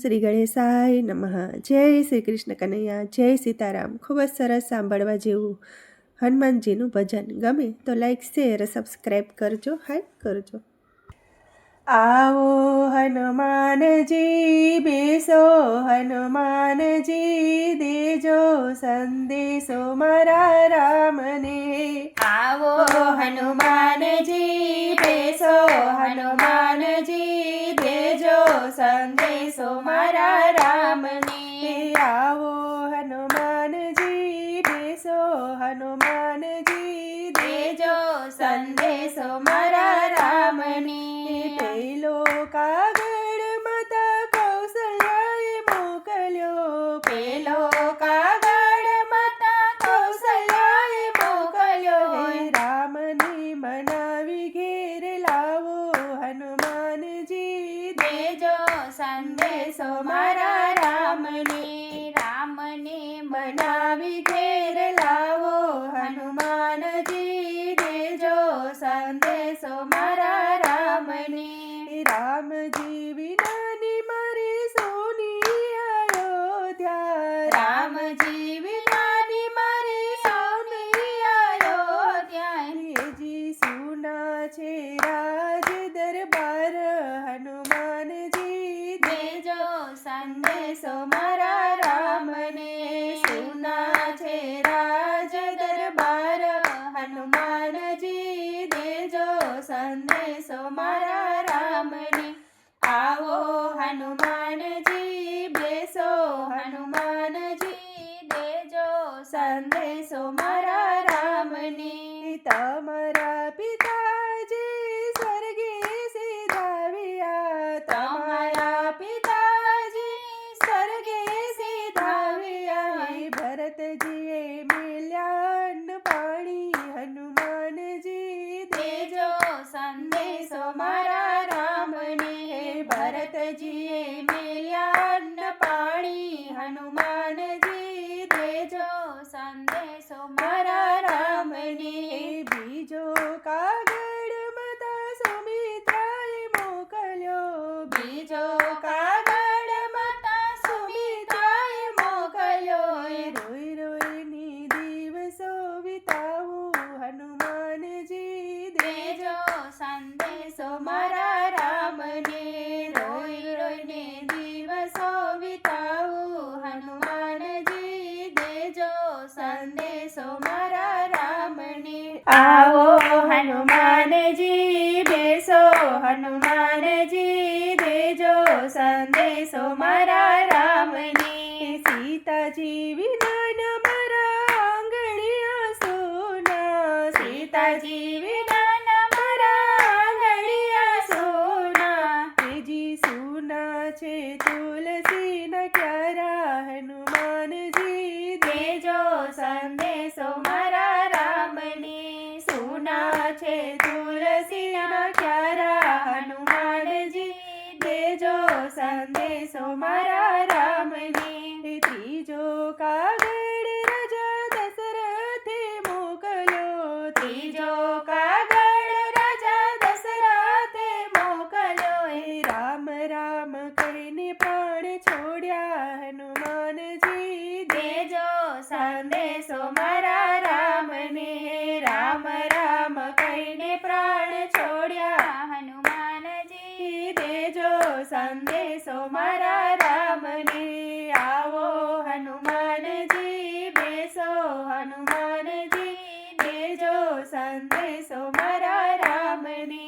શ્રી ગણેશાય નમઃ. જય શ્રી કૃષ્ણ કનૈયા, જય સીતારામ. ખૂબ જ સરસ સાંભળવા જેવું હનુમાનજીનું ભજન. ગમે તો લાઈક, શેર, સબસ્ક્રાઈબ કરજો, હાઈપ કરજો. આવો હનુમાનજી, બેસો હનુમાનજી, દેજો સંદેશો મારા રામને. આવો હનુમાનજી, બેસો હનુમાનજી, દેજો સંદેશો મારા રામને. આવો હનુમાનજી, બેસો હનુમાનજી, દેજો સંદેશો મારા રામને. પેલો કાગળ માતા કૌશલ્યાએ મોકલ્યો, પેલો કાગળ માતા કૌશલ્યાએ મોકલ્યો. રામને મનાવી ઘેર લાવો હનુમાનજી, દેજો સંદેશો મારા રામને. રામને મનાવી ઘેર લાવો હનુમાનજી, દેજો સંદેશો મારા રામને. રામજી વિનાની મારી સોની અયોધ્યા, રામજી વિનાની મારી સોની અયોધ્યા. જી સુના છે રાજ દરબાર હનુમાનજી, દેજો સંદેશો મારા રામને. સુના છે રાજ દરબાર હનુમાનજી, દેજો સંદેશો મારા રામને. આવો હનુમાનજી, બેસો હનુમાનજી, દેજો સંદેશો મારા રામને. તમારા પિતાજી સ્વર્ગે સીધાવ્યા, તમારા પિતાજી સ્વર્ગે સીધાવ્યા. ભરતજીએ મેલ્યા અન્ન પાણી હનુમાનજી, દેજો સંદેશો મારા રામને. ભરતજીએ મેલ્યા અન્ન પાણી હનુમાનજી, દેજો સંદેશો મારા રામને. બીજો કાગળ માતા સુમિત્રાએ મોકલ્યો, બીજો કાગળ માતા સુમિત્રાએ મોકલ્યો. રોઈ રોઈની દિવસો વિતાવું હનુમાનજી, દેજો સંદેશો મારા રામને. રોઈ રોઈને દિવસો વિતાવું હનુમાનજી, દેજો સંદેશો મારા રામને. આવો હનુમાનજી, બેસો હનુમાનજી, દેજો સંદેશો મારા રામને. સીતાજી વિના મારા આંગણિયા સોના, સીતાજી વિના મારા આંગણિયા સોના. તેજી સુના છે તુલસીના ક્યારા હનુમાનજી, દેજો સંદેશો મારા રામને. સુના છે તુલસીના ક્યારા હનુમાનજી, દેજો સંદેશો મારા રામને. ત્રીજો કાગળ રાજા દશરથે મોકલ્યો, ત્રીજો કાગળ રાજા દશરથે મોકલ્યો. રામ રામ કહીને પ્રાણ છોડ્યા હનુમાનજી, દેજો સંદેશો મારા રામને. રામ રામ કહીને પ્રાણ છોડ્યા હનુમાનજી, દેજો સંદેશો મારા રામને. આવો હનુમાનજી, બેસો હનુમાનજી, દેજો સંદેશો મારા રામને.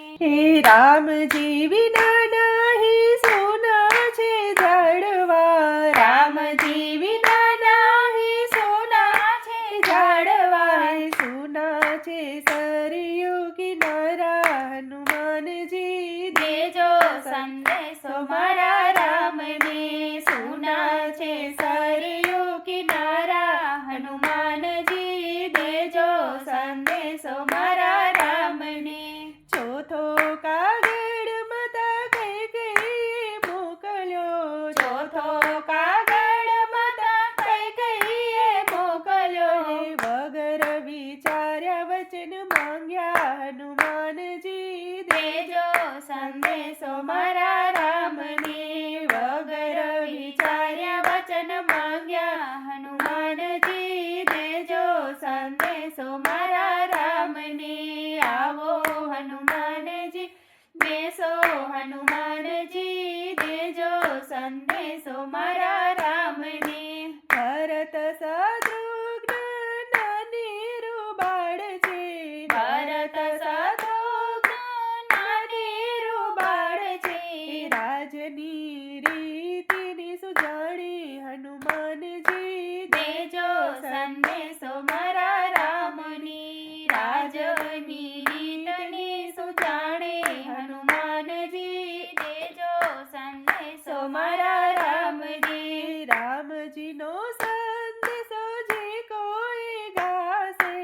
રામજી વિના નહીં સોના છે ઝાડવા, રામજી વિના નાહી સોના છે ઝાડવા. સોના છે સરયુ કિનારા હનુમાનજી, દેજો સંદેશો મારા રામને. સોના છે સરયુ કિનારા હનુમાનજી, દેજો સંદેશો મારા રામને. ચોથો કાગળ માતા કૈકેયીએ મોકલ્યો, ચોથો કાગળ માતા કૈકેયીએ મોકલ્યો. વગર વિચાર્યા વચન માંગ્યા હનુમાનજી, દેજો સંદેશો મારા રામને. વગર હનુમાનજી બેસો હનુમાનજી દેજો સંદેશો મારા રામને ભરત શત્રુઘ્ન નાની રૂબાળ છે ભરત શત્રુઘ્ન નાની રૂબાળ છે રાજની રીતિની સુજાણી હનુમાનજી દેજો સંદેશો મારા રામની રાજની રીતની સુજાણે હનુમાનજી દેજો સંદેશો મારા રામજી રામજીનો સંદેશો જે કોઈ ગાશે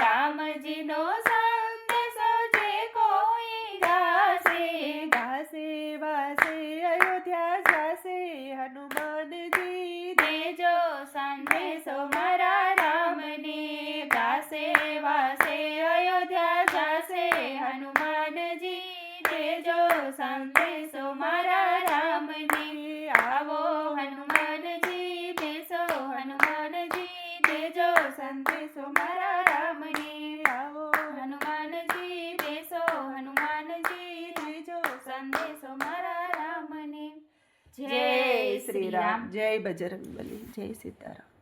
રામજીનો સંદેશો જે કોઈ ગાશે ગાશે વાસે અયોધ્યા જાશે હનુમાનજી દેજો સંદેશો મારા રામને ગાશે વાસે અયોધ્યા જાશે હનુમાનજી દેજો સંદેશો મારા રામને આવો હનુમાનજી બેસો હનુમાનજી દેજો સંદેશો મારા રામને આવો હનુમાનજી બેસો હનુમાનજી દેજો સંદેશો મારા રામને જય શ્રી રામ જય બજરંગબલી જય સીતારામ